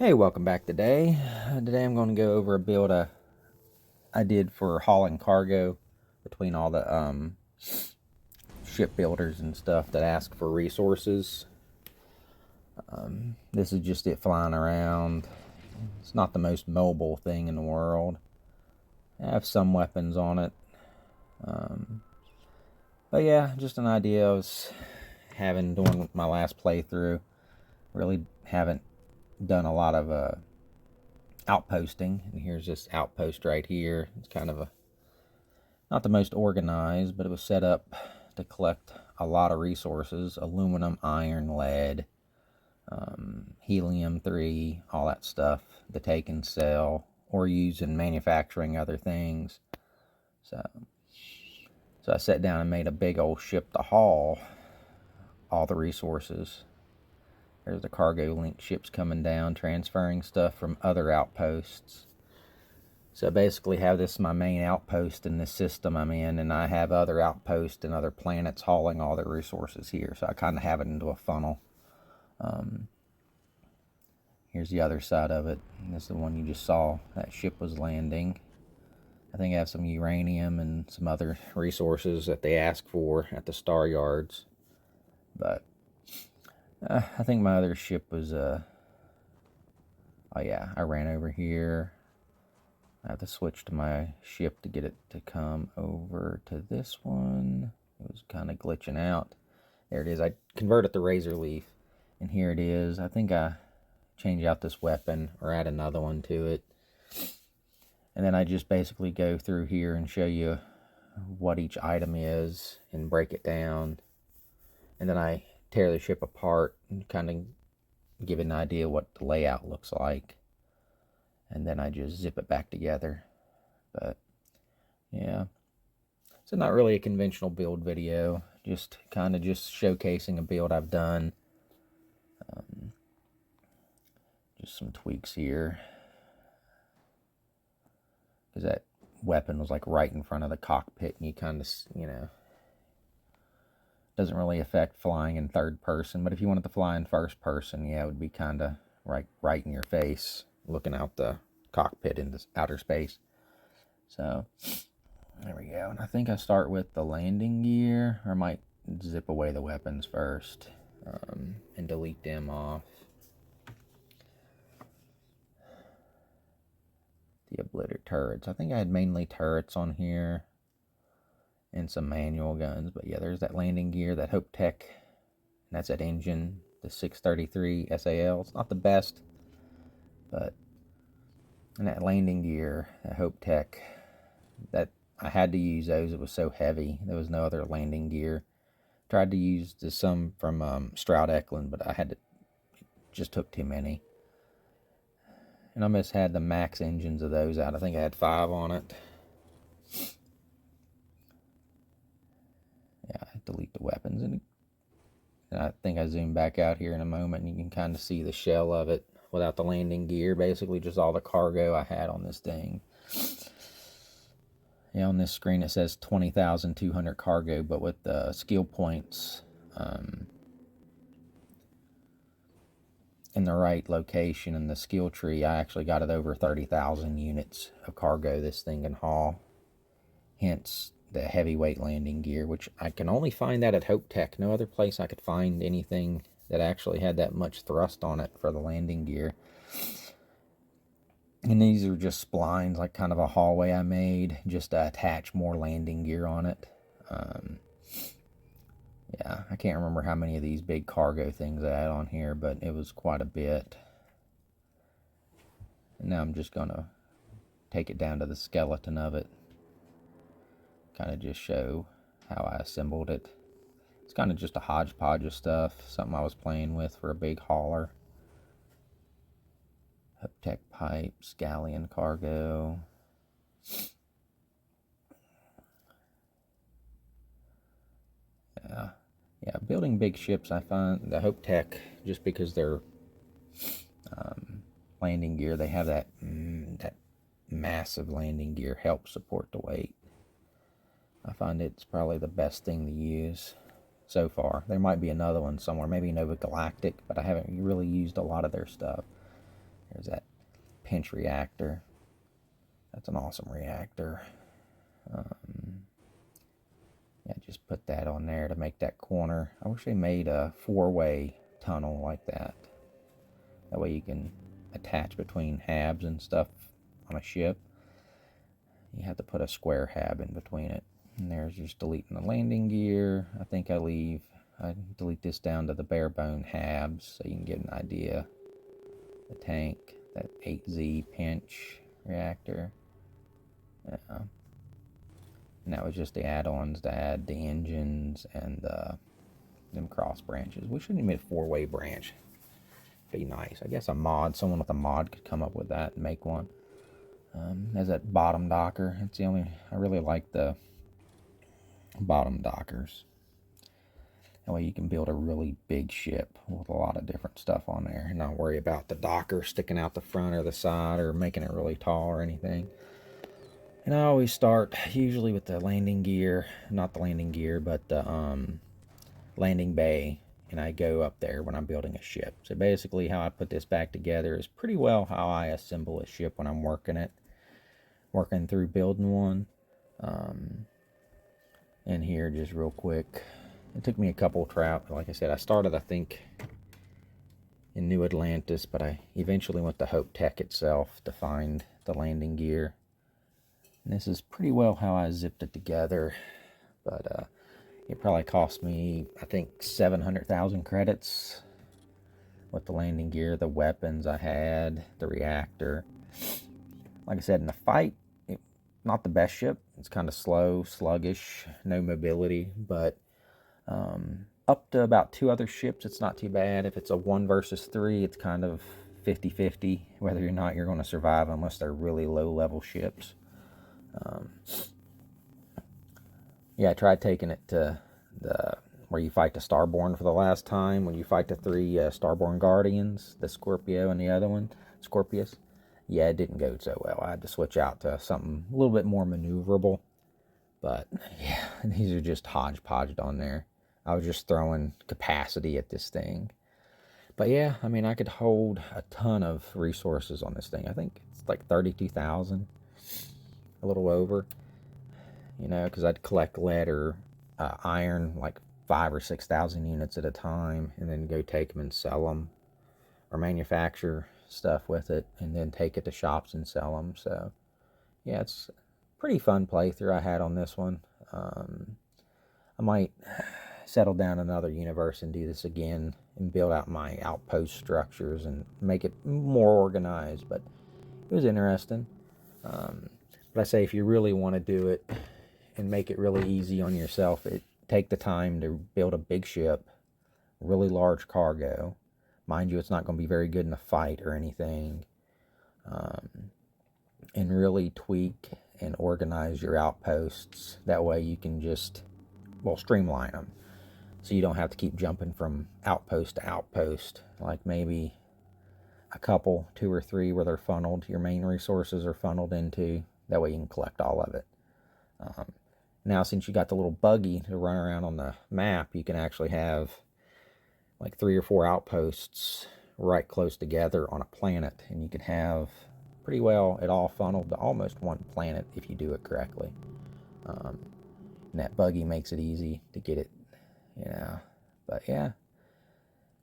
Hey, welcome back today. Today I'm going to go over a build I did for hauling cargo between all the shipbuilders and stuff that ask for resources. This is just it flying around. It's not the most mobile thing in the world. I have some weapons on it. But yeah, just an idea I was having during my last playthrough. Really haven't done a lot of outposting, and here's this outpost right here. It's kind of not the most organized, but it was set up to collect a lot of resources: aluminum, iron, lead, helium-3, all that stuff to take and sell or use in manufacturing other things. So I sat down and made a big old ship to haul all the resources. There's the cargo link ships coming down, transferring stuff from other outposts. So I basically have this my main outpost in this system I'm in, and I have other outposts and other planets hauling all their resources here. So I kind of have it into a funnel. Here's the other side of it. This is the one you just saw. That ship was landing. I think I have some uranium and some other resources that they ask for at the star yards. But I think my other ship was, oh yeah, I ran over here. I have to switch to my ship to get it to come over to this one. It was kind of glitching out. There it is. I converted the razor leaf, and here it is. I think I change out this weapon or add another one to it. And then I just basically go through here and show you what each item is and break it down. And then I tear the ship apart and kind of give an idea what the layout looks like. And then I just zip it back together. But yeah, so not really a conventional build video, just kind of just showcasing a build I've done. Just some tweaks here, because that weapon was like right in front of the cockpit, and you kind of, doesn't really affect flying in third person. But if you wanted to fly in first person, yeah, it would be kind of right in your face, looking out the cockpit into outer space. So there we go. And I think I start with the landing gear, or I might zip away the weapons first and delete them off. The obliterate turrets. I think I had mainly turrets on here and some manual guns. But yeah, there's that landing gear, that Hope Tech, and that's that engine, the 633 SAL. It's not the best, but and that landing gear, that Hope Tech, that I had to use those. It was so heavy. There was no other landing gear. Tried to use some from Stroud Eklund, but I had to, it just took too many. And I almost had the max engines of those out. I think I had 5 on it. Yeah, I delete the weapons. And I think I zoom back out here in a moment, and you can kind of see the shell of it without the landing gear. Basically just all the cargo I had on this thing. Yeah, on this screen it says 20,200 cargo, but with the skill points in the right location in the skill tree, I actually got it over 30,000 units of cargo this thing can haul. Hence the heavyweight landing gear, which I can only find that at Hope Tech. No other place I could find anything that actually had that much thrust on it for the landing gear. And these are just splines, like kind of a hallway I made just to attach more landing gear on it. Yeah, I can't remember how many of these big cargo things I had on here, but it was quite a bit. And now I'm just going to take it down to the skeleton of it. Kind of just show how I assembled it. It's kind of just a hodgepodge of stuff, something I was playing with for a big hauler. Heptech pipes, galleon cargo. Yeah, building big ships, I find the Hope Tech, just because they're landing gear, they have that massive landing gear, helps support the weight. I find it's probably the best thing to use so far. There might be another one somewhere, maybe Nova Galactic, but I haven't really used a lot of their stuff. There's that pinch reactor. That's an awesome reactor. Yeah, just put that on there to make that corner. I wish they made a 4-way tunnel like that. That way you can attach between habs and stuff on a ship. You have to put a square hab in between it. And there's just deleting the landing gear. I think I delete this down to the bare bone habs so you can get an idea. The tank, that 8Z pinch reactor. Yeah. And that was just the add-ons to add the engines and them cross branches. We should have made a 4-way branch. Be nice. I guess someone with a mod could come up with that and make one. There's that bottom docker. It's the only, I really like the bottom dockers. That way you can build a really big ship with a lot of different stuff on there and not worry about the docker sticking out the front or the side or making it really tall or anything. And I always start usually with the landing gear, not the landing gear, but the landing bay, and I go up there when I'm building a ship. So basically how I put this back together is pretty well how I assemble a ship when I'm working through building one. And here, just real quick, it took me a couple travels. Like I said, I started, I think, in New Atlantis, but I eventually went to Hope Tech itself to find the landing gear. And this is pretty well how I zipped it together, but it probably cost me, I think, 700,000 credits with the landing gear, the weapons I had, the reactor. Like I said, in the fight, not the best ship. It's kind of slow, sluggish, no mobility, but up to about 2 other ships, it's not too bad. If it's a 1 versus 3, it's kind of 50-50, whether or not you're going to survive unless they're really low-level ships. Yeah, I tried taking it to where you fight the Starborn for the last time, when you fight the 3 Starborn Guardians, the Scorpio and the other one, Scorpius. Yeah, it didn't go so well. I had to switch out to something a little bit more maneuverable. But, yeah, these are just hodgepodged on there. I was just throwing capacity at this thing. But, yeah, I mean, I could hold a ton of resources on this thing. I think it's like 32,000, a little over. You know, because I'd collect lead or iron, like 5,000 or 6,000 units at a time, and then go take them and sell them, or manufacture stuff with it, and then take it to shops and sell them. So, yeah, it's a pretty fun playthrough I had on this one. I might settle down another universe and do this again and build out my outpost structures and make it more organized, but it was interesting. But I say, if you really want to do it and make it really easy on yourself, take the time to build a big ship, really large cargo. Mind you, it's not going to be very good in a fight or anything. And really tweak and organize your outposts. That way you can just, streamline them. So you don't have to keep jumping from outpost to outpost. Like maybe a couple, 2 or 3 where they're funneled, your main resources are funneled into. That way you can collect all of it. Now, since you got the little buggy to run around on the map, you can actually have like 3 or 4 outposts right close together on a planet, and you can have pretty well it all funneled to almost one planet if you do it correctly. And that buggy makes it easy to get it, but yeah.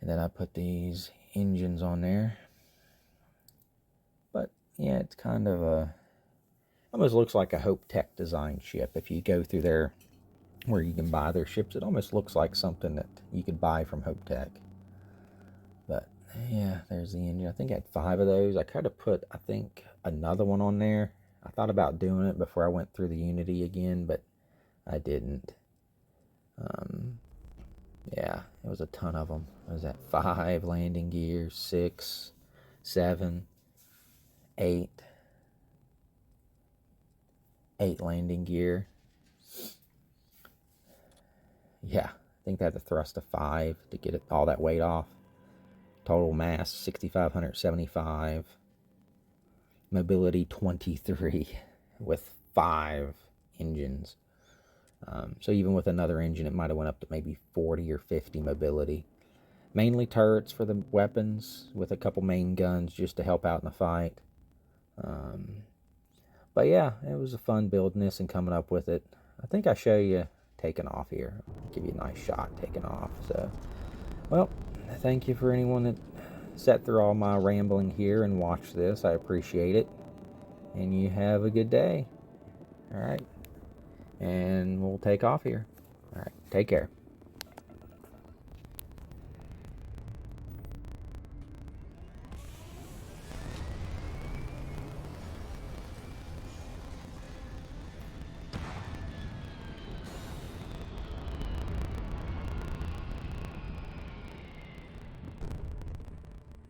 And then I put these engines on there, but yeah, it's kind of almost looks like a Hope Tech design ship. If you go through there where you can buy their ships, it almost looks like something that you could buy from Hope Tech. But yeah, there's the engine. I think I had 5 of those. I could have put, I think, another one on there. I thought about doing it before I went through the Unity again, but I didn't. Yeah, it was a ton of them. What was that? 5 landing gear, 6, 7, 8 landing gear. Yeah, I think they had the thrust of 5 to get all that weight off. Total mass 6,575. Mobility 23 with 5 engines. So even with another engine, it might have went up to maybe 40 or 50 mobility. Mainly turrets for the weapons, with a couple main guns just to help out in the fight. But yeah, it was a fun building this and coming up with it. I think I show you taking off here. Give you a nice shot taking off. So, well, thank you for anyone that sat through all my rambling here and watched this. I appreciate it. And you have a good day. All right. And we'll take off here. All right. Take care.